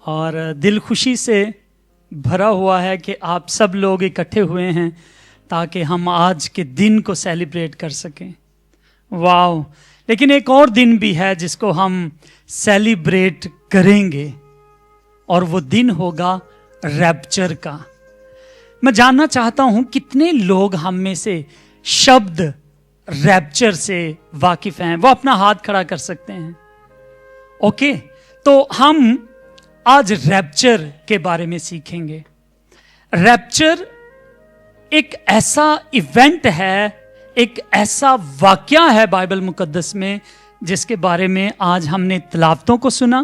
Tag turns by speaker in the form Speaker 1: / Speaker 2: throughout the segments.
Speaker 1: اور دل خوشی سے بھرا ہوا ہے کہ آپ سب لوگ اکٹھے ہوئے ہیں تاکہ ہم آج کے دن کو سیلیبریٹ کر سکیں. واو. لیکن ایک اور دن بھی ہے جس کو ہم سیلیبریٹ کریں گے اور وہ دن ہوگا ریپچر کا. میں جاننا چاہتا ہوں کتنے لوگ ہم میں سے شبد ریپچر سے واقف ہیں. وہ اپنا ہاتھ کھڑا کر سکتے ہیں. اوکے, تو ہم آج ریپچر کے بارے میں سیکھیں گے. ریپچر ایک ایسا ایونٹ ہے, ایک ایسا واقعہ ہے بائبل مقدس میں جس کے بارے میں آج ہم نے تلاوتوں کو سنا,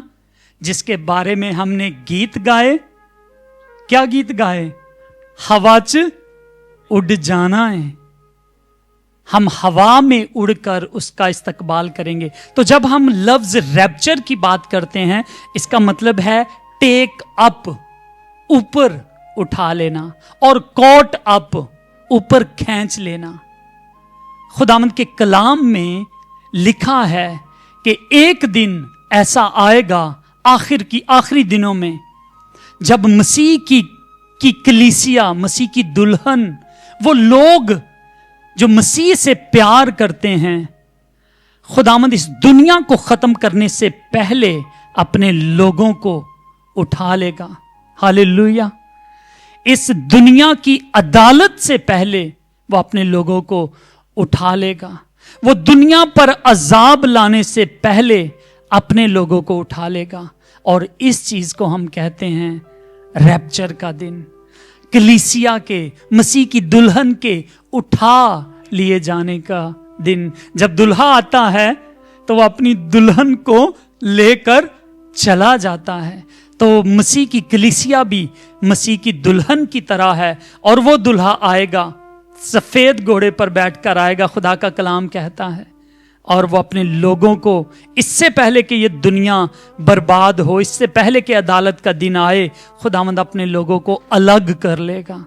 Speaker 1: جس کے بارے میں ہم نے گیت گائے. کیا گیت گائے؟ ہوا چ اڑ جانا ہے. ہم ہوا میں اڑ کر اس کا استقبال کریں گے. تو جب ہم لفظ ریپچر کی بات کرتے ہیں اس کا مطلب ہے ٹیک اپ, اوپر اٹھا لینا, اور کوٹ اپ, اوپر کھینچ لینا. خداوند کے کلام میں لکھا ہے کہ ایک دن ایسا آئے گا آخری دنوں میں جب مسیح کی کلیسیا, مسیح کی دلہن, وہ لوگ جو مسیح سے پیار کرتے ہیں, خداوند اس دنیا کو ختم کرنے سے پہلے اپنے لوگوں کو اٹھا لے گا. ہاللیلویا. اس دنیا کی عدالت سے پہلے وہ اپنے لوگوں کو اٹھا لے گا. وہ دنیا پر عذاب لانے سے پہلے اپنے لوگوں کو اٹھا لے گا. اور اس چیز کو ہم کہتے ہیں ریپچر کا دن. کلیسیا کے, مسیح کی دلہن کے اٹھا لیے جانے کا دن. جب دلہا آتا ہے تو وہ اپنی دلہن کو لے کر چلا جاتا ہے. تو مسیح کی کلیسیا بھی مسیح کی دلہن کی طرح ہے, اور وہ دلہا آئے گا, سفید گھوڑے پر بیٹھ کر آئے گا, خدا کا کلام کہتا ہے, اور وہ اپنے لوگوں کو اس سے پہلے کہ یہ دنیا برباد ہو, اس سے پہلے کہ عدالت کا دن آئے, خداوند اپنے لوگوں کو الگ کر لے گا.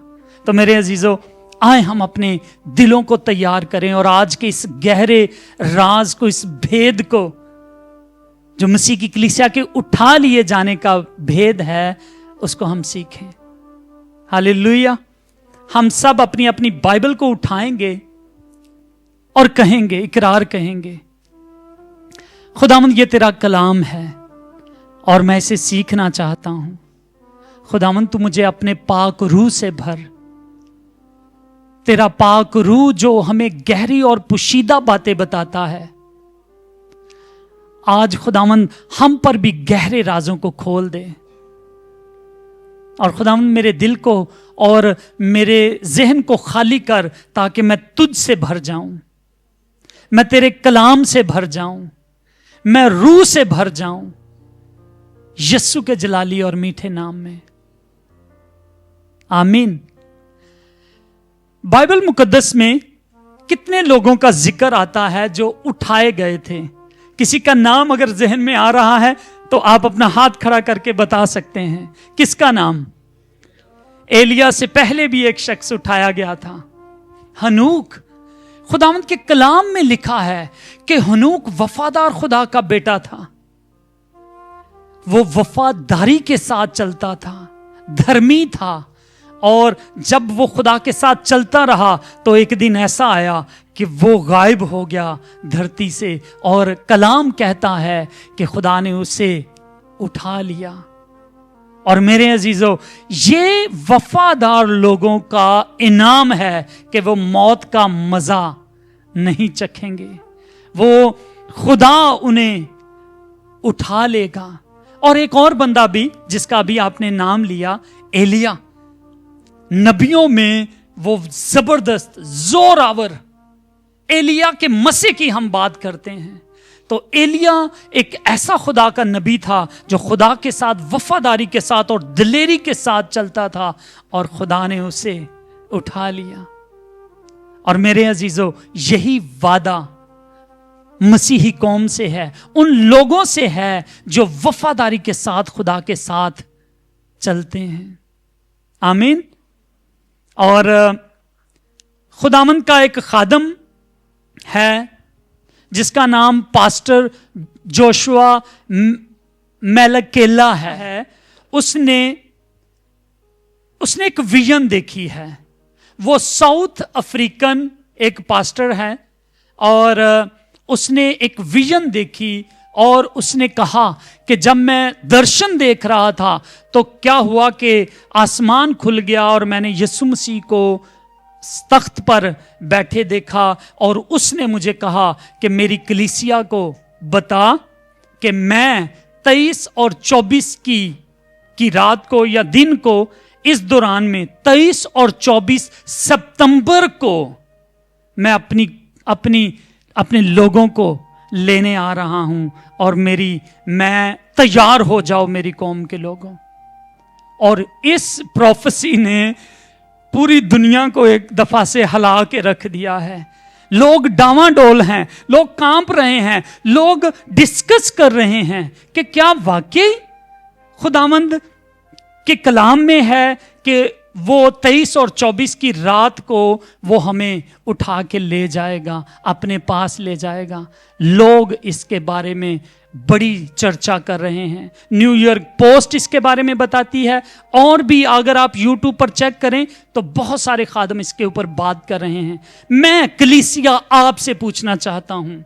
Speaker 1: تو میرے عزیزو, آئیں ہم اپنے دلوں کو تیار کریں اور آج کے اس گہرے راز کو, اس بھید کو جو مسیح کی کلیسیا کے اٹھا لیے جانے کا بھید ہے, اس کو ہم سیکھیں. ہاللیلویا. ہم سب اپنی اپنی بائبل کو اٹھائیں گے اور کہیں گے, اقرار کہیں گے, خداوند یہ تیرا کلام ہے اور میں اسے سیکھنا چاہتا ہوں. خداوند تو مجھے اپنے پاک روح سے بھر. تیرا پاک روح جو ہمیں گہری اور پوشیدہ باتیں بتاتا ہے, آج خداوند ہم پر بھی گہرے رازوں کو کھول دے. اور خداوند میرے دل کو اور میرے ذہن کو خالی کر تاکہ میں تجھ سے بھر جاؤں, میں تیرے کلام سے بھر جاؤں, میں روح سے بھر جاؤں, یسوع کے جلالی اور میٹھے نام میں, آمین. بائبل مقدس میں کتنے لوگوں کا ذکر آتا ہے جو اٹھائے گئے تھے. کسی کا نام اگر ذہن میں آ رہا ہے تو آپ اپنا ہاتھ کھڑا کر کے بتا سکتے ہیں. کس کا نام؟ ایلیا سے پہلے بھی ایک شخص اٹھایا گیا تھا, ہنوک. خداوند کے کلام میں لکھا ہے کہ ہنوک وفادار خدا کا بیٹا تھا. وہ وفاداری کے ساتھ چلتا تھا, دھرمی تھا, اور جب وہ خدا کے ساتھ چلتا رہا تو ایک دن ایسا آیا کہ وہ غائب ہو گیا دھرتی سے, اور کلام کہتا ہے کہ خدا نے اسے اٹھا لیا. اور میرے عزیزو, یہ وفادار لوگوں کا انعام ہے کہ وہ موت کا مزہ نہیں چکھیں گے. وہ خدا انہیں اٹھا لے گا. اور ایک اور بندہ بھی جس کا بھی آپ نے نام لیا, ایلیا. نبیوں میں وہ زبردست, زور آور ایلیا کے مسیح کی ہم بات کرتے ہیں. تو ایلیا ایک ایسا خدا کا نبی تھا جو خدا کے ساتھ وفاداری کے ساتھ اور دلیری کے ساتھ چلتا تھا, اور خدا نے اسے اٹھا لیا. اور میرے عزیزو, یہی وعدہ مسیحی قوم سے ہے, ان لوگوں سے ہے جو وفاداری کے ساتھ خدا کے ساتھ چلتے ہیں. آمین. اور خداوند کا ایک خادم ہے جس کا نام پاسٹر جوشوا میلکیلا ہے. उसने एक विजन देखी है। वो साउथ अफ्रीकन एक पास्टर है और उसने एक विजन देखी और उसने कहा कि जब मैं दर्शन देख रहा था तो क्या हुआ कि आसमान खुल गया और मैंने यीशु मसीह को तख्त पर बैठे देखा और उसने मुझे कहा कि मेरी कलीसिया को बता कि मैं 23 और 24 की रात को या दिन को, इस दौरान में 23 और 24 सितंबर को मैं अपने लोगों को लेने आ रहा हूं और मैं तैयार हो जाओ मेरी कौम के लोगों। और इस प्रोफेसी ने पूरी दुनिया को एक दफा से हिला के रख दिया है। लोग डावाडोल हैं, लोग कांप रहे हैं, लोग डिस्कस कर रहे हैं कि क्या वाकई खुदावंद के कलाम में है कि वो 23 और 24 की रात को वो हमें उठा के ले जाएगा, अपने पास ले जाएगा। लोग इसके बारे में बड़ी चर्चा कर रहे हैं। न्यूयॉर्क पोस्ट इसके बारे में बताती है और भी अगर आप यूट्यूब पर चेक करें तो बहुत सारे खादम इसके ऊपर बात कर रहे हैं। मैं कलीसिया आपसे पूछना चाहता हूं,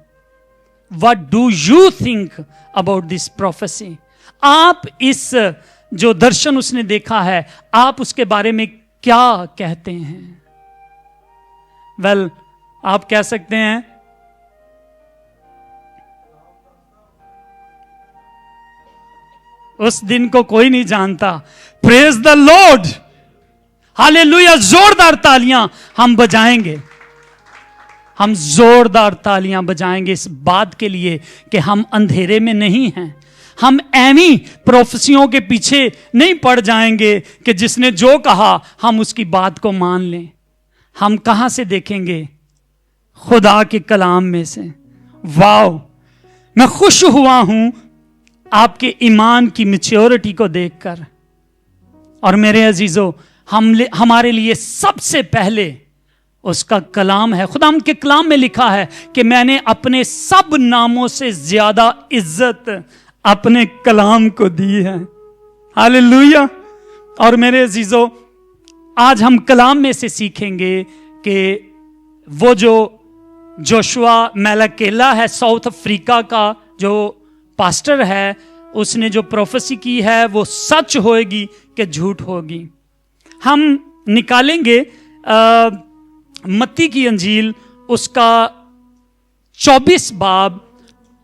Speaker 1: what do you think about this prophecy? आप इस जो दर्शन उसने देखा है, आप उसके बारे में क्या कहते हैं? वेल, आप कह सकते हैं उस दिन को कोई नहीं जानता। Praise the Lord, hallelujah. जोरदार तालियां हम बजाएंगे, हम जोरदार तालियां बजाएंगे इस बात के लिए कि हम अंधेरे में नहीं हैं। हम एमी प्रोफेसियों के पीछे नहीं पड़ जाएंगे कि जिसने जो कहा हम उसकी बात को मान लें। हम कहां से देखेंगे? खुदा के कलाम में से। वाव, मैं खुश हुआ हूं आपके ईमान की मैच्योरिटी को देखकर। और मेरे अजीजों, हमारे लिए सबसे पहले उसका कलाम है। खुदा के कलाम में लिखा है कि मैंने अपने सब नामों से ज्यादा इज्जत अपने कलाम को दी है। हालेलुया। और मेरे अजीजों, आज हम कलाम में से सीखेंगे कि वो जो जोशुआ मैलाकेला है, साउथ अफ्रीका का जो पास्टर है, उसने जो प्रोफेसी की है वो सच होगी कि झूठ होगी। हम निकालेंगे मत्ती की अंजील उसका 24 बाब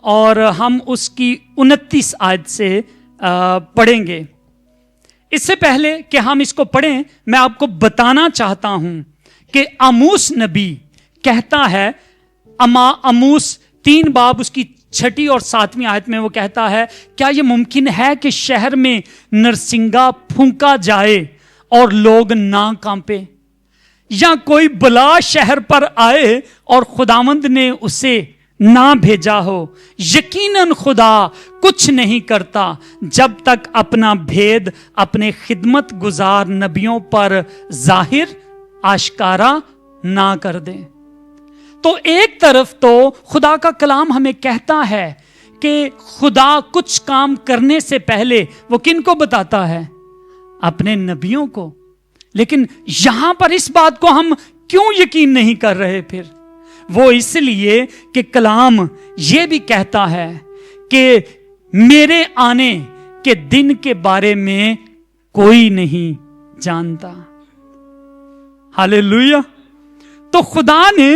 Speaker 1: और हम उसकी 29 आयत से पढ़ेंगे। इससे पहले कि हम इसको पढ़ें, मैं आपको बताना चाहता हूं कि आमूस नबी कहता है, आमूस 3 बाब उसकी 6 और 7 आयत में वो कहता है, क्या यह मुमकिन है कि शहर में नरसिंगा फूंका जाए और लोग ना कांपे, या कोई बला शहर पर आए और खुदावंद ने उसे ना भेजा हो? यकीनन खुदा कुछ नहीं करता जब तक अपना भेद अपने खिदमत गुजार नबियों पर जाहिर आश्कारा ना कर दे। तो एक तरफ तो खुदा का कलाम हमें कहता है कि खुदा कुछ काम करने से पहले वो किन को बताता है? अपने नबियों को। लेकिन यहां पर इस बात को हम क्यों यकीन नहीं कर रहे? फिर वो इसलिए कि कलाम ये भी कहता है कि मेरे आने के दिन के बारे में कोई नहीं जानता। हालेलुया। तो खुदा ने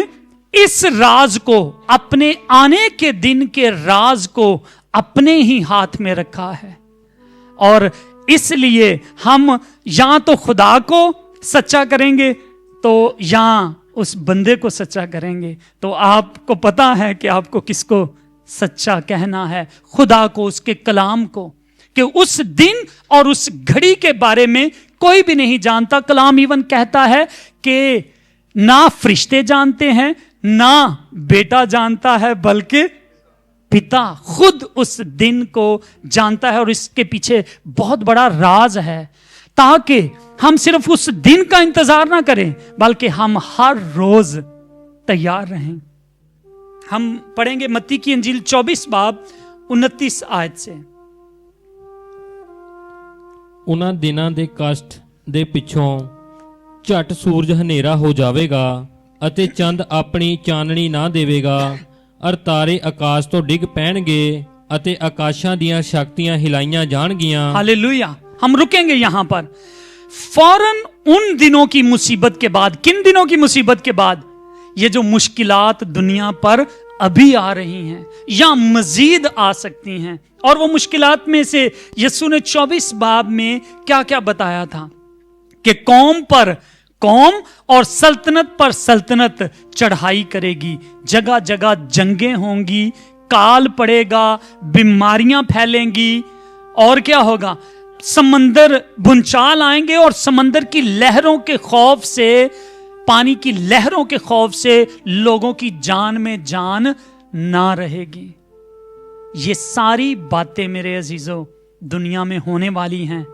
Speaker 1: इस राज को, अपने आने के दिन के राज को अपने ही हाथ में रखा है। और इसलिए हम या तो खुदा को सच्चा करेंगे तो या उस बंदे को सच्चा करेंगे। तो आपको पता है कि आपको किसको सच्चा कहना है? खुदा को, उसके कलाम को, कि उस दिन और उस घड़ी के बारे में कोई भी नहीं जानता। कलाम इवन कहता है कि ना फरिश्ते जानते हैं, ना बेटा जानता है, बल्कि पिता खुद उस दिन को जानता है। और इसके पीछे बहुत बड़ा राज है, ताकि हम सिर्फ उस दिन का इंतजार ना करें, बल्कि हम हर रोज तैयार रहें। हम पढ़ेंगे मत्ती की अंजील 24 बाब 29 आयत से।
Speaker 2: ਉਹਨਾਂ ਦਿਨਾਂ ਦੇ ਕਸ਼ਟ ਦੇ ਪਿੱਛੋਂ ਝਟ ਸੂਰਜ ਹਨੇਰਾ ਹੋ ਜਾਵੇਗਾ ਅਤੇ ਚੰਦ ਆਪਣੀ ਚਾਨਣੀ ਨਾ ਦੇਵੇਗਾ, ਅਰ ਤਾਰੇ ਆਕਾਸ਼ ਤੋਂ ਡਿੱਗ ਪੈਣਗੇ ਅਤੇ ਆਕਾਸ਼ਾਂ ਦੀਆਂ ਸ਼ਕਤੀਆਂ ਹਿਲਾਈਆਂ ਜਾਣਗੀਆਂ।
Speaker 1: हालेलुया। हम रुकेंगे यहां पर। फौरन उन दिनों की मुसीबत के बाद, किन दिनों की मुसीबत के बाद? ये जो मुश्किलात दुनिया पर अभी आ रही हैं या मजीद आ सकती हैं। और वो मुश्किलात में से यीशु ने 24 बाब में क्या क्या बताया था कि कौम पर कौम और सल्तनत पर सल्तनत चढ़ाई करेगी, जगह जगह जंगें होंगी, काल पड़ेगा, बीमारियां फैलेंगी, और क्या होगा? समंदर भूचाल आएंगे और समंदर की लहरों के खौफ से, पानी की लहरों के खौफ से लोगों की जान में जान ना रहेगी। ये सारी बातें मेरे अजीजों दुनिया में होने वाली हैं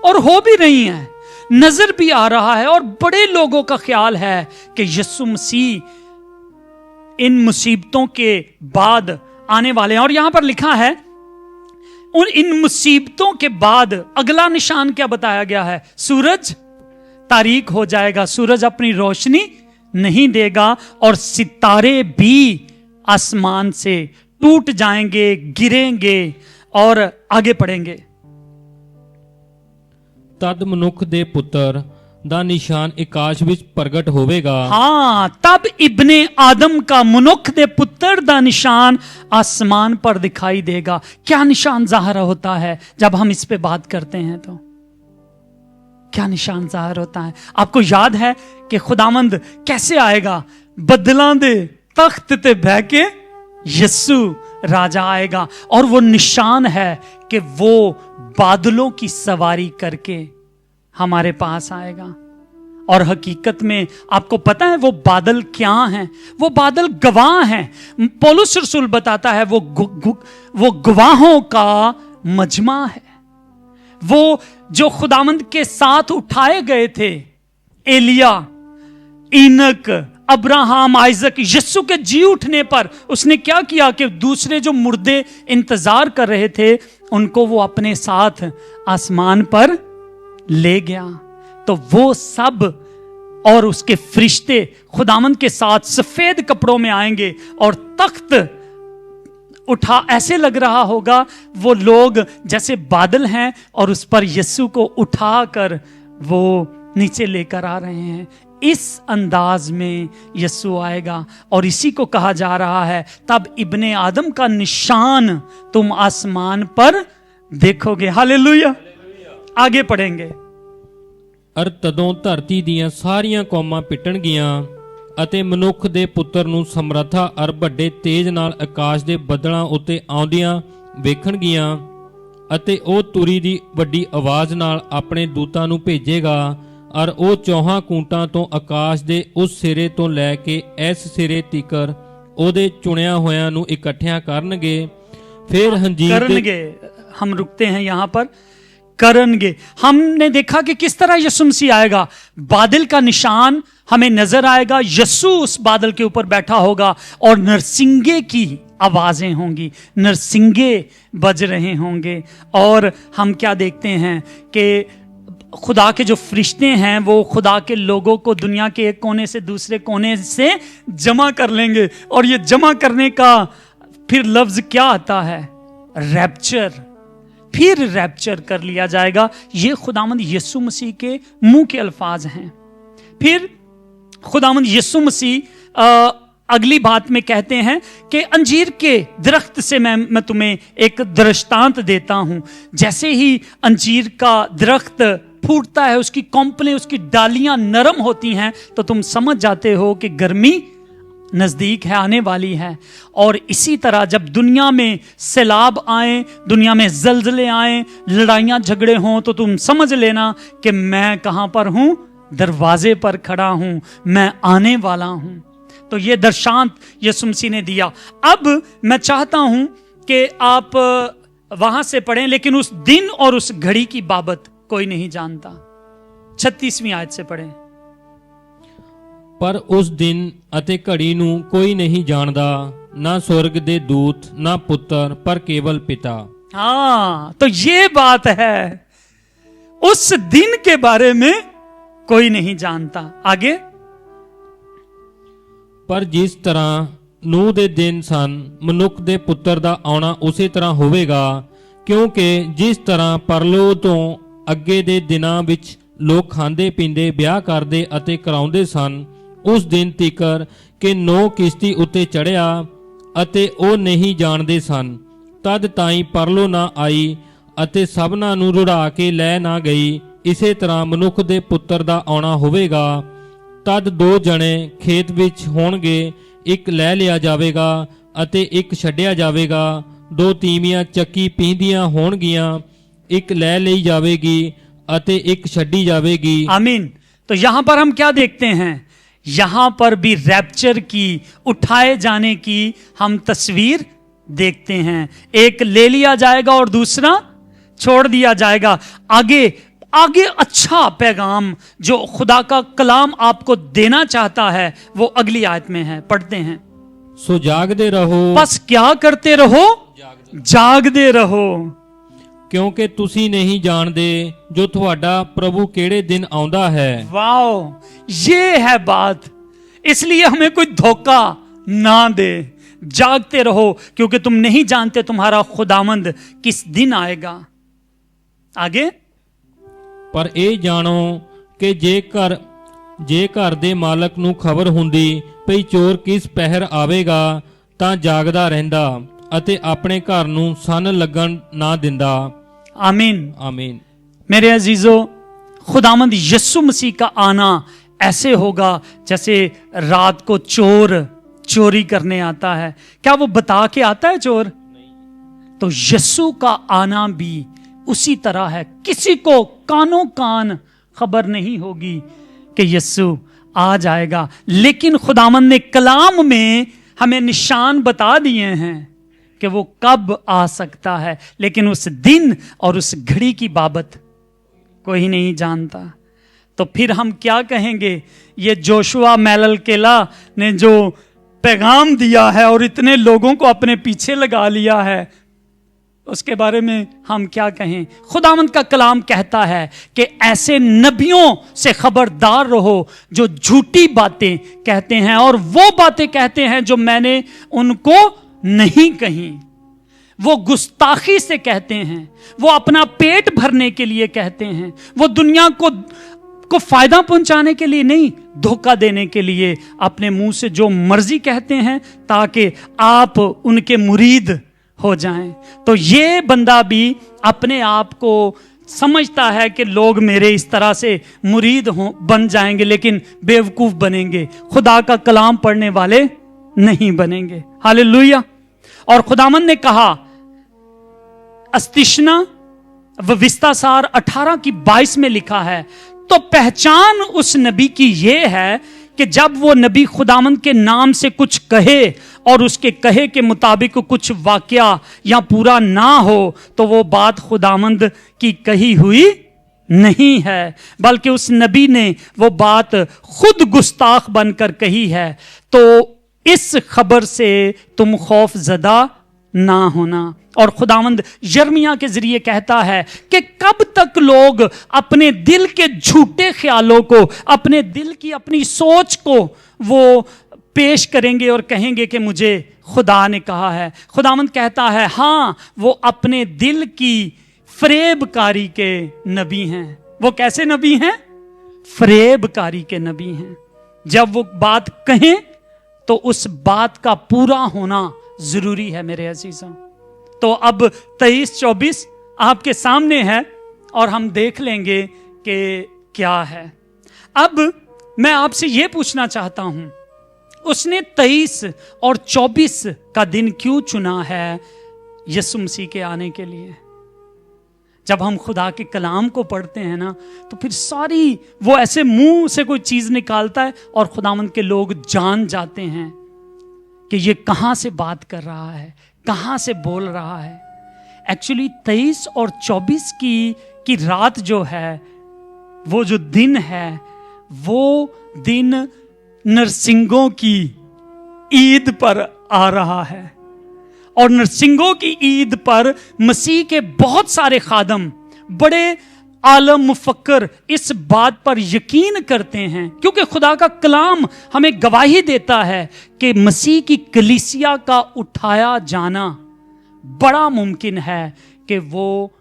Speaker 1: और हो भी रही हैं, नजर भी आ रहा है। और बड़े लोगों का ख्याल है कि यीशु मसीह इन मुसीबतों के बाद आने वाले हैं। और यहां पर लिखा है इन मुसीबतों के बाद अगला निशान क्या बताया गया है? सूरज तारीक हो जाएगा, सूरज अपनी रोशनी नहीं देगा और सितारे भी आसमान से टूट जाएंगे, गिरेंगे और आगे पड़ेंगे।
Speaker 2: तद मनुख दे पुत्र ਦਾ ਨਿਸ਼ਾਨ ਆਕਾਸ਼ ਵਿੱਚ ਪ੍ਰਗਟ ਹੋਵੇਗਾ।
Speaker 1: हाँ, तब इब्ने आदम का मनुख दे पुत्र दा निशान आसमान पर दिखाई देगा। क्या निशान जाहिर होता है जब हम इस पे बात करते हैं? तो क्या निशान जाहिर होता है? आपको याद है कि खुदावंद कैसे आएगा? बदलां दे तख्त ते बह के यीशु राजा आएगा और वो निशान है कि वो बादलों की सवारी करके हमारे पास आएगा। और हकीकत में आपको पता है वो बादल क्या हैं? वो बादल गवाह हैं। पौलुस रसूल बताता है वो गवाहों का मजमा है। वो जो खुदावंद के साथ उठाए गए थे, एलिया, इनक, अब्राहम, आइजक, यीशु के जी उठने पर उसने क्या किया कि दूसरे जो मुर्दे इंतजार कर रहे थे उनको वो अपने साथ आसमान पर ले गया। तो वो सब और उसके फरिश्ते खुदावंद के साथ सफेद कपड़ों में आएंगे और तख्त उठा, ऐसे लग रहा होगा वो लोग जैसे बादल हैं और उस पर यीशु को उठाकर वो नीचे लेकर आ रहे हैं। इस अंदाज में यीशु आएगा और इसी को कहा जा रहा है तब इब्ने आदम का निशान तुम आसमान पर देखोगे। हालेलुया। आगे पढ़ेंगे।
Speaker 2: ਅਰ ਤਦੋਂ ਧਰਤੀ ਦੀਆਂ ਸਾਰੀਆਂ ਕੌਮਾਂ ਪਿੱਟਣਗੀਆਂ ਅਤੇ ਮਨੁੱਖ ਦੇ ਪੁੱਤਰ ਨੂੰ ਸਮਰੱਥਾ ਅਰ ਵੱਡੇ ਤੇਜ ਨਾਲ ਆਕਾਸ਼ ਦੇ ਬੱਦਲਾਂ ਉੱਤੇ ਆਉਂਦਿਆਂ ਵੇਖਣਗੀਆਂ ਅਤੇ ਉਹ ਤੁਰੀ ਦੀ ਵੱਡੀ ਆਵਾਜ਼ ਨਾਲ ਆਪਣੇ ਦੂਤਾਂ ਨੂੰ ਭੇਜੇਗਾ ਅਰ ਉਹ ਚੌਹਾਂ ਕੂੰਟਾਂ ਤੋਂ ਆਕਾਸ਼ ਦੇ ਉਸ ਸਿਰੇ ਤੋਂ ਲੈ ਕੇ ਇਸ ਸਿਰੇ ਤੀਕਰ ਉਹਦੇ ਚੁਣਿਆ ਹੋਇਆਂ ਨੂੰ ਇਕੱਠਿਆਂ ਕਰਨਗੇ। ਫਿਰ हंजीर
Speaker 1: करनगे। हम रुकते हैं यहां पर। करनगे। हमने देखा कि किस तरह यीशु मसीह आएगा। बादल का निशान हमें नजर आएगा, यीशु उस बादल के ऊपर बैठा होगा और नरसिंगे की आवाजें होंगी, नरसिंगे बज रहे होंगे। और हम क्या देखते हैं कि खुदा के जो फरिश्ते हैं वो खुदा के लोगों को दुनिया के एक कोने से दूसरे कोने से जमा कर लेंगे। और ये जमा करने का फिर लफ्ज क्या आता है? रैप्चर। फिर रैप्चर कर लिया जाएगा। ये खुदावंद यीशु मसीह के मुंह के अल्फाज हैं। फिर खुदावंद यीशु मसीह अगली बात में कहते हैं कि अंजीर के दरख्त से मैं तुम्हें एक दृष्टांत देता हूं। जैसे ही अंजीर का दरख्त फूटता है, उसकी कौंपलें, उसकी डालियां नरम होती हैं, तो तुम समझ जाते हो कि गर्मी नजदीक है, आने वाली है। और इसी तरह जब दुनिया में सैलाब आए, दुनिया में जलजले आए, लड़ाइयां झगड़े हों, तो तुम समझ लेना कि मैं कहां पर हूं? दरवाजे पर खड़ा हूं, मैं आने वाला हूं। तो ये दर्शांत यीशु मसीह ने दिया। अब मैं चाहता हूं कि आप वहां से पढ़ें, लेकिन उस दिन और उस घड़ी की बाबत कोई नहीं जानता। 36वीं आयत से पढ़ें।
Speaker 2: ਪਰ ਉਸ ਦਿਨ ਅਤੇ ਘੜੀ ਨੂੰ ਕੋਈ ਨਹੀਂ ਜਾਣਦਾ, ਨਾ स्वर्ग ਦੇ दूत, ना पुत्र, पर केवल पिता।
Speaker 1: हाँ, तो ये बात है। उस दिन के बारे में कोई नहीं जानता। आगे,
Speaker 2: ਪਰ ਜਿਸ ਤਰ੍ਹਾਂ ਨੂਹ ਦੇ ਦਿਨ ਸਨ, ਮਨੁੱਖ ਦੇ ਪੁੱਤਰ ਦਾ ਆਉਣਾ ਉਸੇ ਤਰ੍ਹਾਂ ਹੋਵੇਗਾ। ਕਿਉਂਕਿ ਜਿਸ ਤਰ੍ਹਾਂ ਪਰਲੋ ਤੋਂ ਅੱਗੇ ਦੇ ਦਿਨਾਂ ਵਿੱਚ ਲੋਕ ਖਾਂਦੇ ਪੀਂਦੇ ਵਿਆਹ ਕਰਦੇ ਅਤੇ ਕਰਾਉਂਦੇ ਸਨ, ਉਸ ਦਿਨ ਤੀਕਰ ਕਿ ਨੋਹ ਕਿਸ਼ਤੀ ਉੱਤੇ ਚੜ੍ਹਿਆ ਅਤੇ ਉਹ ਨਹੀਂ ਜਾਣਦੇ ਸਨ, ਤਦ ਤਾਈਂ ਪਰਲੋ ਨਾ ਆਈ ਅਤੇ ਸਭਨਾਂ ਨੂੰ ਰੁੜਾ ਕੇ ਲੈ ਨਾ ਗਈ। ਇਸੇ ਤਰ੍ਹਾਂ ਮਨੁੱਖ ਦੇ ਪੁੱਤਰ ਦਾ ਆਉਣਾ ਹੋਵੇਗਾ। ਤਦ 2 ਜਣੇ ਖੇਤ ਵਿੱਚ ਹੋਣਗੇ, ਇੱਕ ਲੈ ਲਿਆ ਜਾਵੇਗਾ ਅਤੇ ਇੱਕ ਛੱਡਿਆ ਜਾਵੇਗਾ। 2 ਤੀਵੀਆਂ ਚੱਕੀ ਪੀਂਦੀਆਂ ਹੋਣਗੀਆਂ, ਇੱਕ ਲੈ ਲਈ ਜਾਵੇਗੀ ਅਤੇ ਇੱਕ ਛੱਡੀ ਜਾਵੇਗੀ।
Speaker 1: आमीन। तो यहां पर हम क्या देखते हैं? यहां पर भी रैप्चर की, उठाए जाने की हम तस्वीर देखते हैं। एक ले लिया जाएगा और दूसरा छोड़ दिया जाएगा। आगे आगे अच्छा पैगाम जो खुदा का कलाम आपको देना चाहता है वो अगली आयत में है, पढ़ते हैं।
Speaker 2: सो जागदे रहो,
Speaker 1: बस क्या करते रहो? जागदे रहो,
Speaker 2: ਕਿਉਂਕਿ ਤੁਸੀਂ ਨਹੀਂ ਜਾਣਦੇ ਜੋ ਤੁਹਾਡਾ ਪ੍ਰਭੂ ਕਿਹੜੇ ਦਿਨ ਆਉਂਦਾ ਹੈ।
Speaker 1: वाओ, ये है बात। इसलिए हमें कोई धोखा ना दे। जागते रहो क्योंकि तुम नहीं जानते तुम्हारा खुदावंद किस दिन आएगा। आगे,
Speaker 2: ਪਰ ਇਹ ਜਾਣੋ ਕਿ ਜੇ ਘਰ ਦੇ ਮਾਲਕ ਨੂੰ ਖਬਰ ਹੁੰਦੀ ਭਈ ਚੋਰ ਕਿਸ ਪਹਿਰ ਆਵੇਗਾ ਤਾਂ ਜਾਗਦਾ ਰਹਿੰਦਾ ਅਤੇ ਆਪਣੇ ਘਰ ਨੂੰ ਸੰਨ ਲੱਗਣ ਨਾ ਦਿੰਦਾ।
Speaker 1: आमीन।
Speaker 2: आमीन।
Speaker 1: मेरे अजीजों, खुदावंद यीशु मसीह का आना ऐसे होगा जैसे रात को चोर चोरी करने आता है। क्या वो बता के आता है चोर? तो यीशु का आना भी उसी तरह है। किसी को कानों कान खबर नहीं होगी कि यीशु आ जाएगा, लेकिन खुदावंद ने कलाम में हमें निशान बता दिए हैं कि वो कब आ सकता है, लेकिन उस दिन और उस घड़ी की बाबत कोई नहीं जानता। तो फिर हम क्या कहेंगे? ये जोशुआ मैललकेला ने जो पैगाम दिया है और इतने लोगों को अपने पीछे लगा लिया है, उसके बारे में हम क्या कहें? खुदावंद का कलाम कहता है कि ऐसे नबियों से खबरदार रहो जो झूठी बातें कहते हैं और वो बातें कहते हैं जो मैंने उनको नहीं कही। वो गुस्ताखी से कहते हैं, वो अपना पेट भरने के लिए कहते हैं, वो दुनिया को फायदा पहुंचाने के लिए नहीं, धोखा देने के लिए अपने मुंह से जो मर्जी कहते हैं ताकि आप उनके मुरीद हो जाएं। तो ये बंदा भी अपने आप को समझता है कि लोग मेरे इस तरह से मुरीद बन जाएंगे, लेकिन बेवकूफ बनेंगे, खुदा का कलाम पढ़ने वाले नहीं बनेंगे। हालेलुया। और खुदावंद ने कहा, अस्तिशना व विस्तासार 18:22 में लिखा है, तो पहचान उस नबी की ये है कि जब वो नबी खुदावंद के नाम से कुछ कहे और उसके कहे के मुताबिक कुछ वाकया या पूरा ना हो तो वो बात खुदावंद की कही हुई नहीं है, बल्कि उस नबी ने वो बात खुद गुस्ताख बनकर कही है। तो इस खबर से तुम खौफ ज़दा ना होना। और खुदावंद यिर्मयाह के जरिए कहता है कि कब तक लोग अपने दिल के झूठे ख्यालों को, अपने दिल की अपनी सोच को वो पेश करेंगे और कहेंगे कि मुझे खुदा ने कहा है। खुदावंद कहता है, हाँ, वो अपने दिल की फरेबकारी के नबी हैं। वो कैसे नबी हैं? फरेबकारी के नबी हैं। जब वो बात कहें तो उस बात का पूरा होना जरूरी है मेरे अजीजों। तो अब 23-24 आपके सामने है और हम देख लेंगे कि क्या है। अब मैं आपसे यह पूछना चाहता हूं, उसने 23 और 24 का दिन क्यों चुना है यीशु मसीह के आने के लिए? जब हम खुदा के कलाम को पढ़ते हैं ना, तो फिर सारी वो ऐसे मुंह से कोई चीज निकालता है और खुदावंद के लोग जान जाते हैं कि ये कहां से बात कर रहा है, कहां से बोल रहा है। एक्चुअली 23 और 24 की रात जो है, वो जो दिन है, वो दिन नरसिंगों की ईद पर आ रहा है। और नरसिंगों की ईद पर मसीह के बहुत सारे खादम बड़े आलम मुफक्कर इस बात पर यकीन करते हैं, क्योंकि खुदा का कलाम हमें गवाही देता है कि मसीह की कलीसिया का उठाया जाना बड़ा मुमकिन है कि वो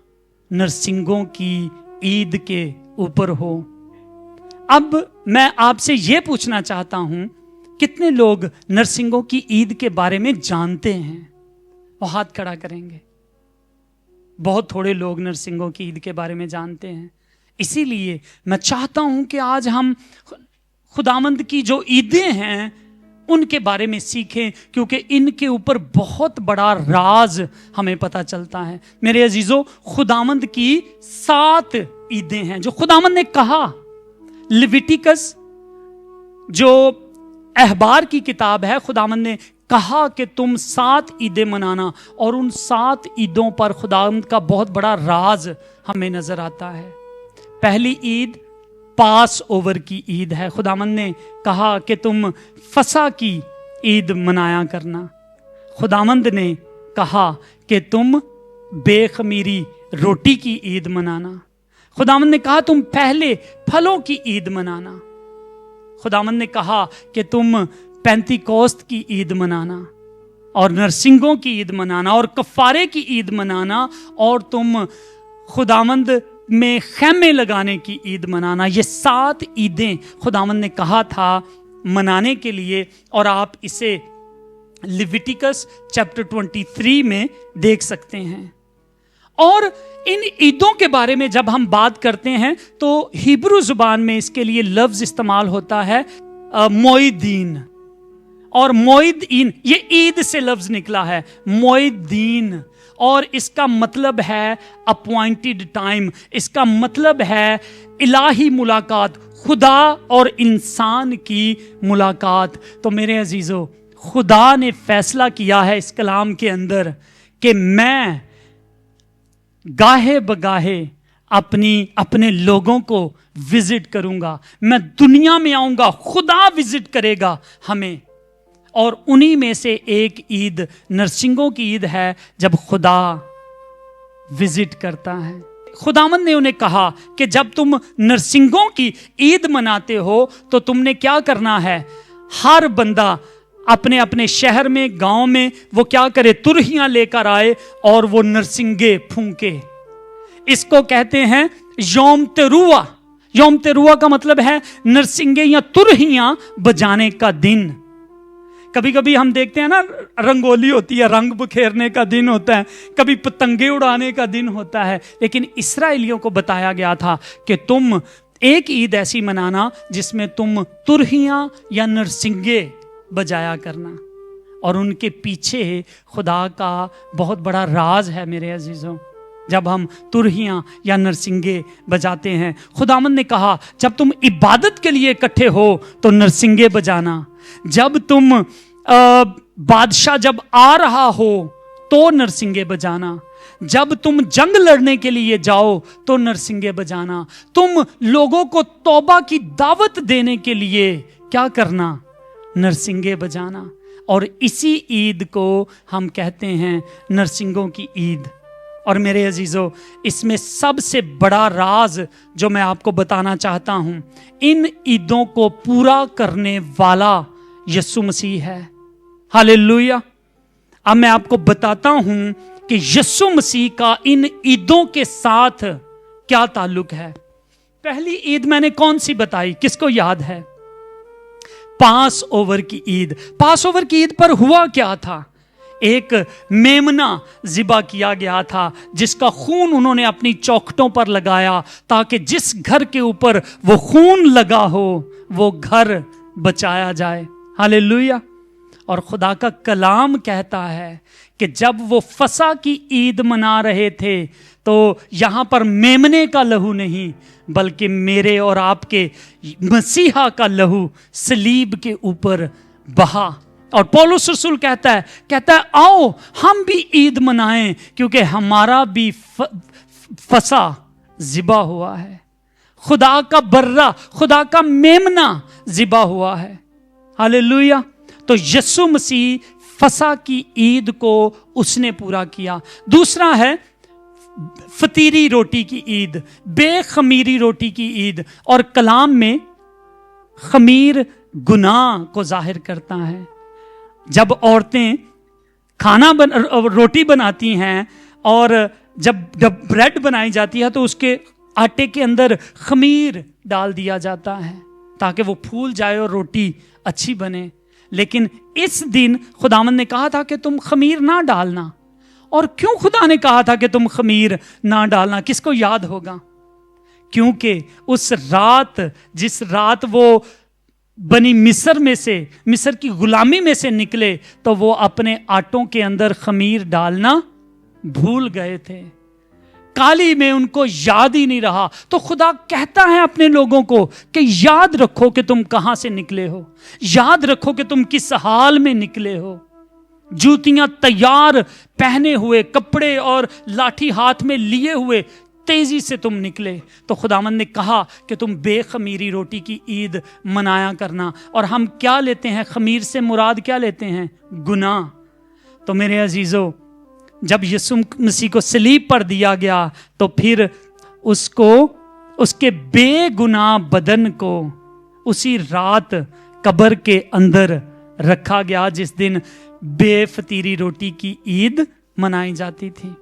Speaker 1: नरसिंगों की ईद के ऊपर हो। अब मैं आपसे यह पूछना चाहता हूं, कितने लोग नरसिंगों की ईद के बारे में जानते हैं? वो हाथ खड़ा करेंगे। बहुत थोड़े लोग नरसिंगों की ईद के बारे में जानते हैं। इसीलिए मैं चाहता हूं कि आज हम खुदावंद की जो ईदें हैं उनके बारे में सीखें, क्योंकि इनके ऊपर बहुत बड़ा राज हमें पता चलता है। मेरे अजीजों, खुदावंद की 7 ईदें हैं जो खुदावंद ने कहा। लिविटिकस जो अहबार की किताब है, खुदावंद ने कहा कि तुम 7 ईदें मनाना, और उन 7 ईदों पर खुदावंद का बहुत बड़ा राज हमें नजर आता है। पहली ईद पास ओवर की ईद है। खुदावंद ने कहा कि तुम फसा की ईद मनाया करना। खुदावंद ने कहा कि तुम बेखमीरी रोटी की ईद मनाना। खुदावंद ने कहा तुम पहले फलों की ईद मनाना। खुदावंद ने कहा कि तुम पेंतीकोस्त की ईद मनाना, और नरसिंगों की ईद मनाना, और कफारे की ईद मनाना, और तुम खुदावंद में खैमे लगाने की ईद मनाना। ये 7 ईदें खुदावंद ने कहा था मनाने के लिए, और आप इसे लिविटिकस चैप्टर 23 में देख सकते हैं। और इन ईदों के बारे में जब हम बात करते हैं तो हिब्रू जुबान में इसके लिए लफ्ज इस्तेमाल होता है मोइदीन, और मोइदीन ये ईद से लफ्ज निकला है, मोइदीन, और इसका मतलब है अपॉइंटेड टाइम। इसका मतलब है इलाही मुलाकात, खुदा और इंसान की मुलाकात। तो मेरे अजीजों, खुदा ने फैसला किया है इस कलाम के अंदर कि मैं गाहे बगाहे अपने लोगों को विजिट करूंगा। मैं दुनिया में आऊंगा, खुदा विजिट करेगा हमें। और उन्हीं में से एक ईद नरसिंगों की ईद है, जब खुदा विजिट करता है। खुदावंद ने उन्हें कहा कि जब तुम नरसिंगों की ईद मनाते हो तो तुमने क्या करना है, हर बंदा अपने अपने शहर में, गांव में वो क्या करे, तुरहियां लेकर आए और वो नरसिंगे फूंके। इसको कहते हैं यौम तेरुआ। यौम तेरुआ का मतलब है नरसिंगे या तुरहियां बजाने का दिन। कभी कभी हम देखते हैं ना, रंगोली होती है, रंग बिखेरने का दिन होता है, कभी पतंगे उड़ाने का दिन होता है, लेकिन इस्राएलियों को बताया गया था कि तुम एक ईद ऐसी मनाना जिसमें तुम तुरहियां या नरसिंगे बजाया करना। और उनके पीछे खुदा का बहुत बड़ा राज है मेरे अजीजों। जब हम तुरहियां या नरसिंगे बजाते हैं, खुदावंद ने कहा जब तुम इबादत के लिए इकट्ठे हो तो नरसिंगे बजाना। जब तुम बादशाह जब आ रहा हो तो नरसिंगे बजाना। जब तुम जंग लड़ने के लिए जाओ तो नरसिंगे बजाना। तुम लोगों को तौबा की दावत देने के लिए क्या करना, नरसिंगे बजाना। और इसी ईद को हम कहते हैं नरसिंगों की ईद। और मेरे अजीजों, इसमें सबसे बड़ा राज जो मैं आपको बताना चाहता हूं, इन ईदों को पूरा करने वाला यीशु मसीह है। हालेलुया। अब मैं आपको बताता हूं कि यीशु मसीह का इन ईदों के साथ क्या ताल्लुक है। पहली ईद मैंने कौन सी बताई, किसको याद है? पास ओवर की ईद। पास ओवर की ईद पर हुआ क्या था? एक मेमना ज़िबा किया गया था जिसका खून उन्होंने अपनी चौखटों पर लगाया ताकि जिस घर के ऊपर वो खून लगा हो वो घर बचाया जाए। हालेलुया। और खुदा का कलाम कहता है कि जब वो फसा की ईद मना रहे थे तो यहां पर मेमने का लहू नहीं बल्कि मेरे और आपके मसीहा का लहू सलीब के ऊपर बहा। और पौलुस रसूल कहता है आओ हम भी ईद मनाएं क्योंकि हमारा भी फसा ज़िबा हुआ है। खुदा का बर्रा, खुदा का मेमना ज़िबा हुआ है। हालेलुया। तो यीशु मसीह फसा की ईद को उसने पूरा किया। दूसरा है फतीरी रोटी की ईद, बेखमीरी रोटी की ईद, और कलाम में खमीर गुनाह को जाहिर करता है। जब औरतें रोटी बनाती हैं और जब ब्रेड बनाई जाती है तो उसके आटे के अंदर खमीर डाल दिया जाता है ताकि वो फूल जाए और रोटी अच्छी बने। लेकिन इस दिन खुदावंद ने कहा था कि तुम खमीर ना डालना। और क्यों खुदा ने कहा था कि तुम खमीर ना डालना? किसको याद होगा? क्योंकि उस रात, जिस रात वो बनी मिस्र में से, मिस्र की गुलामी में से निकले, तो वो अपने आटों के अंदर खमीर डालना भूल गए थे। काली में उनको याद ही नहीं रहा। तो खुदा कहता है अपने लोगों को कि याद रखो कि तुम कहां से निकले हो, याद रखो कि तुम किस हाल में निकले हो। जूतियां तैयार पहने हुए, कपड़े और लाठी हाथ में लिए हुए तेजी से तुम निकले। तो खुदावंद ने कहा कि तुम बेखमीरी रोटी की ईद मनाया करना। और हम क्या लेते हैं? खमीर से मुराद क्या लेते हैं? गुनाह। तो मेरे अजीजों, जब यीशु मसीह को सलीब पर दिया गया तो फिर उसको, उसके बेगुनाह बदन को उसी रात कब्र के अंदर रखा गया जिस दिन बेफतीरी रोटी की ईद मनाई जाती थी।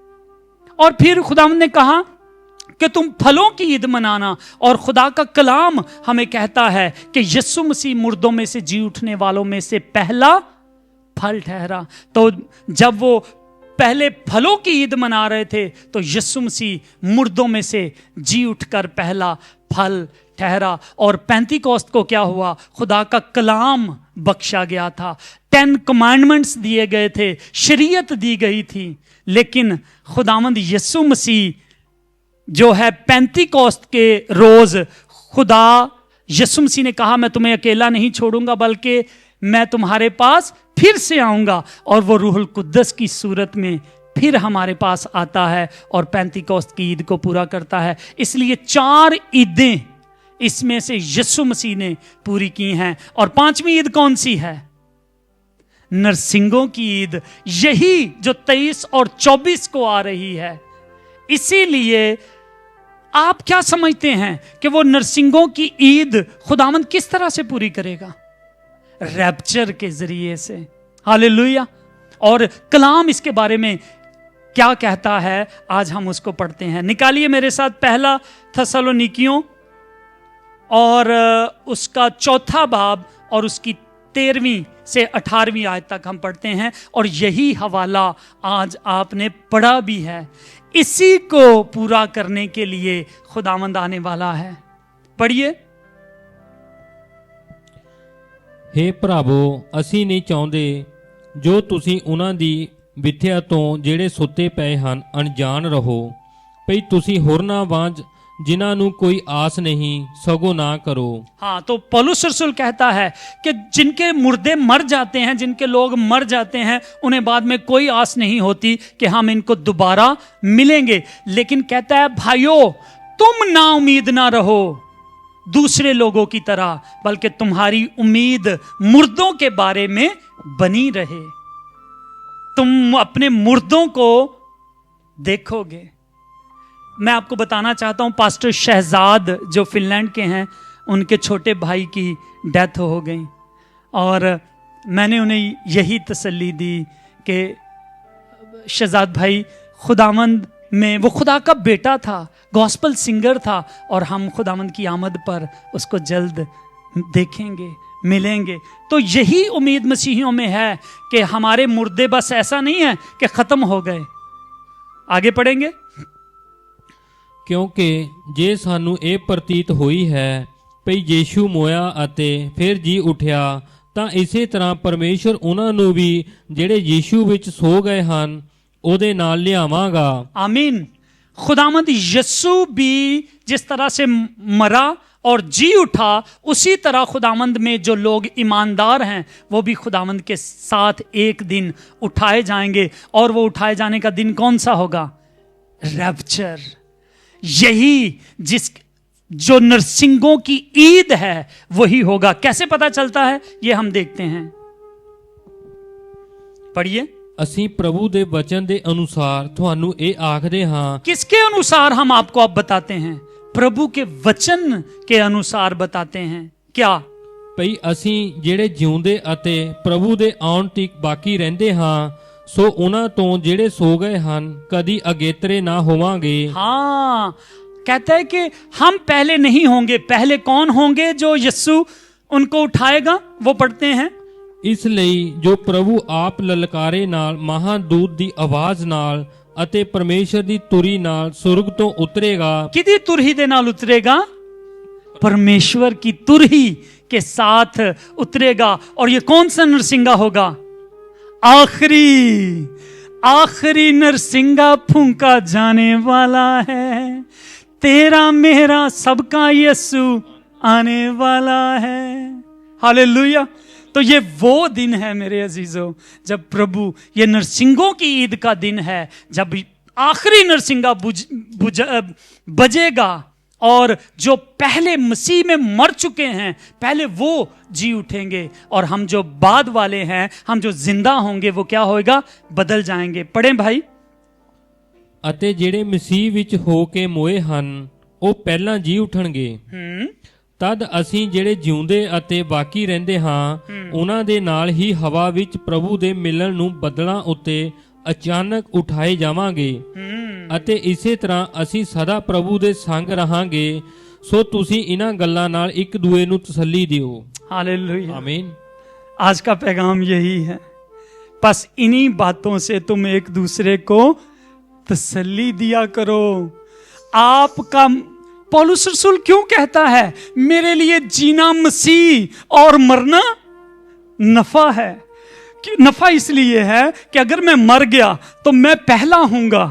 Speaker 1: और फिर खुदावंद ने कहा कि तुम फलों की ईद मनाना। और खुदा का कलाम हमें कहता है कि यीशु मसीह मुर्दों में से जी उठने वालों में से पहला फल ठहरा। तो जब वो पहले फलों की ईद मना रहे थे तो यीशु मसीह मुर्दों में से जी उठकर पहला फल ठहरा। और पेंतीकोस्त को क्या हुआ? खुदा का कलाम बख्शा गया था, 10 कमांडमेंट्स दिए गए थे, शरीयत दी गई थी। लेकिन खुदावंद यीशु मसीह जो है पेंतीकोस्त के रोज, खुदा यीशु मसीह ने कहा मैं तुम्हें अकेला नहीं छोड़ूंगा बल्कि मैं तुम्हारे पास फिर से आऊंगा। और वो रूहुल कुद्दस की सूरत में फिर हमारे पास आता है और पेंतीकोस्त की ईद को पूरा करता है। इसलिए 4 ईदें इसमें से यीशु मसीह ने पूरी की हैं। और 5वीं ईद कौन सी है? नरसिंगों की ईद, यही जो 23 और 24 को आ रही है। इसीलिए आप क्या समझते हैं कि वो नरसिंगों की ईद खुदावंद किस तरह से पूरी करेगा? रैप्चर के जरिए से। हालेलुया। और कलाम इसके बारे में क्या कहता है, आज हम उसको पढ़ते हैं। निकालिए मेरे साथ पहला थेसलोनिकियों और उसका 4 बाब और उसकी 13वीं से 18वीं आयत तक हम पढ़ते हैं। और यही हवाला आज आपने पढ़ा भी है। इसी को पूरा करने के लिए खुदावंद आने वाला है। पढ़िए।
Speaker 2: हे ਭਰਾਵੋ, ਅਸੀਂ ਨਹੀਂ ਚਾਹੁੰਦੇ ਜੋ ਤੁਸੀਂ ਉਹਨਾਂ ਦੀ ਵਿਥਿਆ ਤੋਂ ਜਿਹੜੇ ਸੁੱਤੇ ਪਏ ਹਨ ਅਣਜਾਣ ਰਹੋ, ਭਈ ਤੁਸੀਂ ਹੋਰਨਾਂ ਵਾਂਝ जिन्हां नू कोई आस नहीं सगो ना करो।
Speaker 1: हाँ, तो पौलुस रसूल कहता है कि जिनके मुर्दे मर जाते हैं, जिनके लोग मर जाते हैं, उन्हें बाद में कोई आस नहीं होती कि हम इनको दोबारा मिलेंगे। लेकिन कहता है भाइयों, तुम ना उम्मीद ना रहो दूसरे लोगों की तरह, बल्कि तुम्हारी उम्मीद मुर्दों के बारे में बनी रहे। तुम अपने मुर्दों को देखोगे। मैं आपको बताना चाहता हूं, पास्टर शहजाद जो फिनलैंड के हैं, उनके छोटे भाई की डेथ हो गई और मैंने उन्हें यही तसल्ली दी कि शहजाद भाई खुदावंद में, वो खुदा का बेटा था, गॉस्पल सिंगर था, और हम खुदावंद की आमद पर उसको जल्द देखेंगे, मिलेंगे। तो यही उम्मीद मसीहियों में है कि हमारे मुर्दे बस ऐसा नहीं है कि ख़त्म हो गए। आगे पढ़ेंगे।
Speaker 2: ਕਿਉਂਕਿ ਜੇ ਸਾਨੂੰ ਇਹ ਪ੍ਰਤੀਤ ਹੋਈ ਹੈ ਭਈ ਯੀਸ਼ੂ ਮੋਇਆ ਅਤੇ ਫਿਰ ਜੀ ਉਠਿਆ, ਤਾਂ ਇਸੇ ਤਰ੍ਹਾਂ ਪਰਮੇਸ਼ਰ ਉਹਨਾਂ ਨੂੰ ਵੀ ਜਿਹੜੇ ਯੀਸ਼ੂ ਵਿੱਚ ਸੋ ਗਏ ਹਨ ਉਹਦੇ ਨਾਲ ਲਿਆਵਾਂਗਾ।
Speaker 1: आमीन। खुदावंद यीशु भी जिस तरह से मरा और जी उठा, उसी तरह खुदावंद में जो लोग ईमानदार हैं वो भी खुदावंद के साथ एक दिन उठाए जाएंगे। और वो उठाए जाने का दिन कौन सा होगा? रैप्चर। यही जो नरसिंगों की ईद है वही होगा। कैसे पता चलता है ये हम देखते हैं। पढ़िए।
Speaker 2: ਅਸੀਂ ਪ੍ਰਭੂ ਦੇ ਵਚਨ ਦੇ ਅਨੁਸਾਰ ਤੁਹਾਨੂੰ ਇਹ ਆਖਦੇ ਹਾਂ।
Speaker 1: किसके अनुसार हम आपको अब बताते हैं? प्रभु के वचन के अनुसार बताते हैं। क्या?
Speaker 2: ਭਈ ਅਸੀਂ ਜਿਹੜੇ ਜਿਉਂਦੇ ਅਤੇ ਪ੍ਰਭੂ ਦੇ ਆਉਣ ਤੀਕ ਬਾਕੀ ਰਹਿੰਦੇ ਹਾਂ, ਸੋ ਉਹਨਾਂ ਤੋਂ ਜਿਹੜੇ ਸੋ ਗਏ ਹਨ ਕਦੀ ਅਗੇਤਰੇ ਨਾ ਹੋਵਾਂਗੇ।
Speaker 1: हाँ, कहता है कि हम पहले नहीं होंगे। पहले कौन होंगे? जो यीशु उनको उठाएगा। वो पढ़ते हैं,
Speaker 2: ਇਸ ਲਈ ਜੋ ਪ੍ਰਭੂ ਆਪ ਲਲਕਾਰੇ ਨਾਲ, ਮਹਾਦੂਤ ਦੀ ਆਵਾਜ਼ ਨਾਲ ਅਤੇ ਪਰਮੇਸ਼ਰ ਦੀ ਤੁਰੀ ਨਾਲ ਸੁਰਗ ਤੋਂ ਉਤਰੇਗਾ।
Speaker 1: किदी तुरही दे नाल उतरेगा? परमेश्वर की तुरही के साथ उतरेगा। और ये कौन सा नरसिंगा होगा? आखिरी नरसिंगा फूंका जाने वाला है। तेरा मेरा सबका यीशु आने वाला है। हालेलुया। तो ये वो दिन है मेरे अजीजों, जब प्रभु, ये नरसिंगों की ईद का दिन है, जब आखिरी नरसिंगा बजेगा और जो पहले मसीह में मर चुके हैं पहले वो जी उठेंगे, और हम जो बाद वाले हैं, हम जो जिंदा होंगे, वो क्या होएगा? बदल जाएंगे। पढ़ें भाई।
Speaker 2: ਅਤੇ ਜਿਹੜੇ ਮਸੀਹ ਵਿੱਚ ਹੋ ਕੇ ਮੋਏ ਹਨ ਉਹ ਪਹਿਲਾਂ ਜੀ ਉਠਣਗੇ। ਤਦ ਅਸੀਂ ਜਿਹੜੇ ਜਿਉਂਦੇ ਅਤੇ ਬਾਕੀ ਰਹਿੰਦੇ ਹਾਂ ਉਹਨਾਂ ਦੇ ਨਾਲ ਹੀ ਹਵਾ ਵਿੱਚ ਪ੍ਰਭੂ ਦੇ ਮਿਲਣ ਨੂੰ ਬੱਦਲਾਂ ਉੱਤੇ ਅਚਾਨਕ ਉਠਾਏ ਜਾਵਾਂਗੇ ਅਤੇ ਇਸੇ ਤਰ੍ਹਾਂ ਅਸੀਂ ਸਦਾ ਪ੍ਰਭੂ ਦੇ ਸੰਗ ਰਹਾਂਗੇ। ਸੋ ਤੁਸੀਂ ਇਹਨਾਂ ਗੱਲਾਂ ਨਾਲ ਇੱਕ ਦੂਏ ਨੂੰ ਤਸੱਲੀ ਦਿਓ।
Speaker 1: हालेलुया।
Speaker 2: ਆਮੀਨ।
Speaker 1: आज का पैगाम यही है, बस इन्हीं बातों से तुम एक दूसरे को तसल्ली दिया करो। आपका पौलुस रसूल क्यों कहता है मेरे लिए जीना मसीह और मरना नफा है? नफा इसलिए है कि अगर मैं मर गया तो मैं पहला हूंगा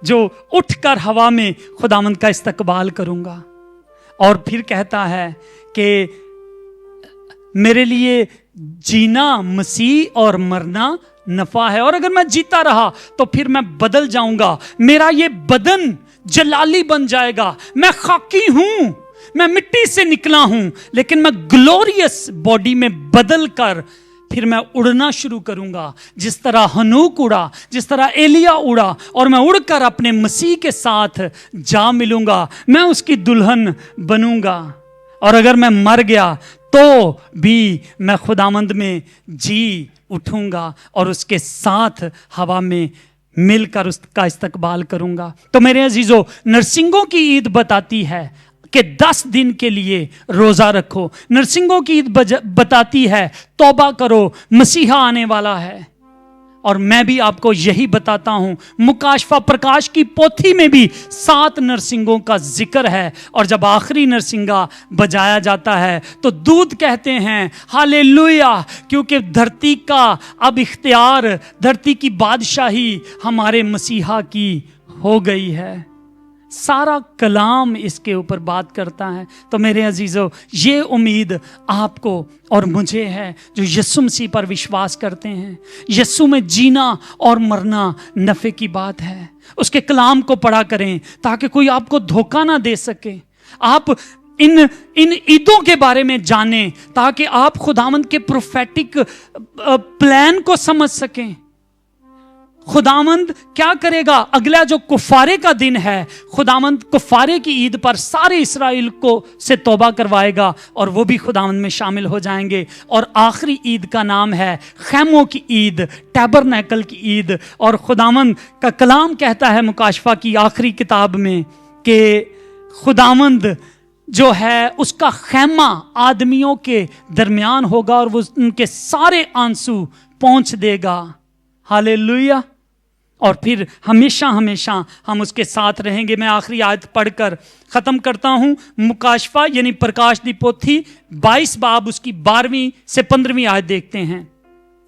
Speaker 1: जो उठकर हवा में खुदावंद का इस्तकबाल करूंगा। और फिर कहता है कि मेरे लिए जीना मसीह और मरना नफा है, और अगर मैं जीता रहा तो फिर मैं बदल जाऊंगा। मेरा ये बदन जलाली बन जाएगा। मैं खाकी हूं, मैं मिट्टी से निकला हूं, लेकिन मैं ग्लोरियस बॉडी में बदल कर फिर मैं उड़ना शुरू करूंगा। जिस तरह हनूक उड़ा, जिस तरह एलिया उड़ा, और मैं उड़कर अपने मसीह के साथ जा मिलूंगा, मैं उसकी दुल्हन बनूंगा। और अगर मैं मर गया तो भी मैं खुदावंद में जी उठूंगा और उसके साथ हवा में मिलकर उसका इस्तकबाल करूंगा। तो मेरे अजीजों, नरसिंगों की ईद बताती है कि 10 दिन के लिए रोजा रखो। नरसिंगों की ईद बताती है तौबा करो, मसीहा आने वाला है। और मैं भी आपको यही बताता हूं, मुकाशफा प्रकाश की पोथी में भी 7 नरसिंगों का जिक्र है। और जब आखिरी नरसिंगा बजाया जाता है तो दूत कहते हैं हालेलुया, क्योंकि धरती का अब इख्तियार, धरती की बादशाही हमारे मसीहा की हो गई है। सारा कलाम इसके ऊपर बात करता है। तो मेरे अजीजों, ये उम्मीद आपको और मुझे है जो यीशु मसीह पर विश्वास करते हैं। यीशु में जीना और मरना नफ़े की बात है। उसके कलाम को पढ़ा करें ताकि कोई आपको धोखा ना दे सके। आप इन ईदों के बारे में जानें ताकि आप खुदावंद के प्रोफेटिक प्लान को समझ सकें। खुदावंद क्या करेगा? अगला जो कुफारे का दिन है, खुदावंद कुफारे की ईद पर सारे इस्राएल को से तौबा करवाएगा और वो भी खुदावंद में शामिल हो जाएंगे। और आखिरी ईद का नाम है खैमों की ईद, टैबरनेकल की ईद। और खुदावंद का कलाम कहता है मुकाशफा की आखिरी किताब में कि खुदावंद जो है उसका खैमा आदमियों के दरमियान होगा और वो उनके सारे आंसू पहुंच देगा। हालेलुया। और फिर हमेशा हमेशा हम उसके साथ रहेंगे। मैं आखिरी आयत पढ़कर ख़त्म करता हूँ। मुकाशफा यानी प्रकाश दी पोथी 22 बाब उसकी 12वीं से 15वीं आयत देखते हैं।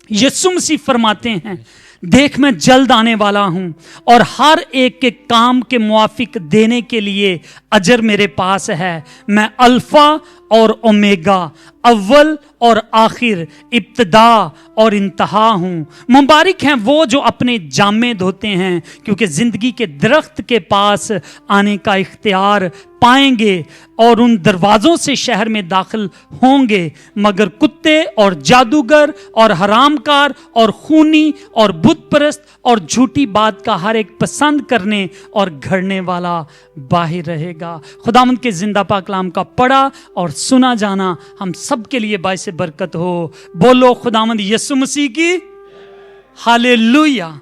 Speaker 1: यीशु मसीह फरमाते हैं, देख मैं जल्द आने वाला हूं और हर एक के काम के मुआफिक देने के लिए अजर मेरे पास है। मैं अल्फा और ओमेगा, अव्वल और आखिर, इब्तदा और इंतहा हूं। मुबारक हैं वो जो अपने जामे धोते हैं, क्योंकि जिंदगी के दरख्त के पास आने का इख्तियार पाएंगे और उन दरवाजों से शहर में दाखिल होंगे, मगर कुत्ते और जादूगर और हरामकार और खूनी और बुत परस्त और झूठी बात का हर एक पसंद करने और घड़ने वाला बाहर रहेगा। खुदावंद के जिंदा पाक कलाम का पढ़ा और सुना जाना हम सब के लिए बाइस बरकत हो। बोलो खुदावंद यीशु मसीह की हालेलुया।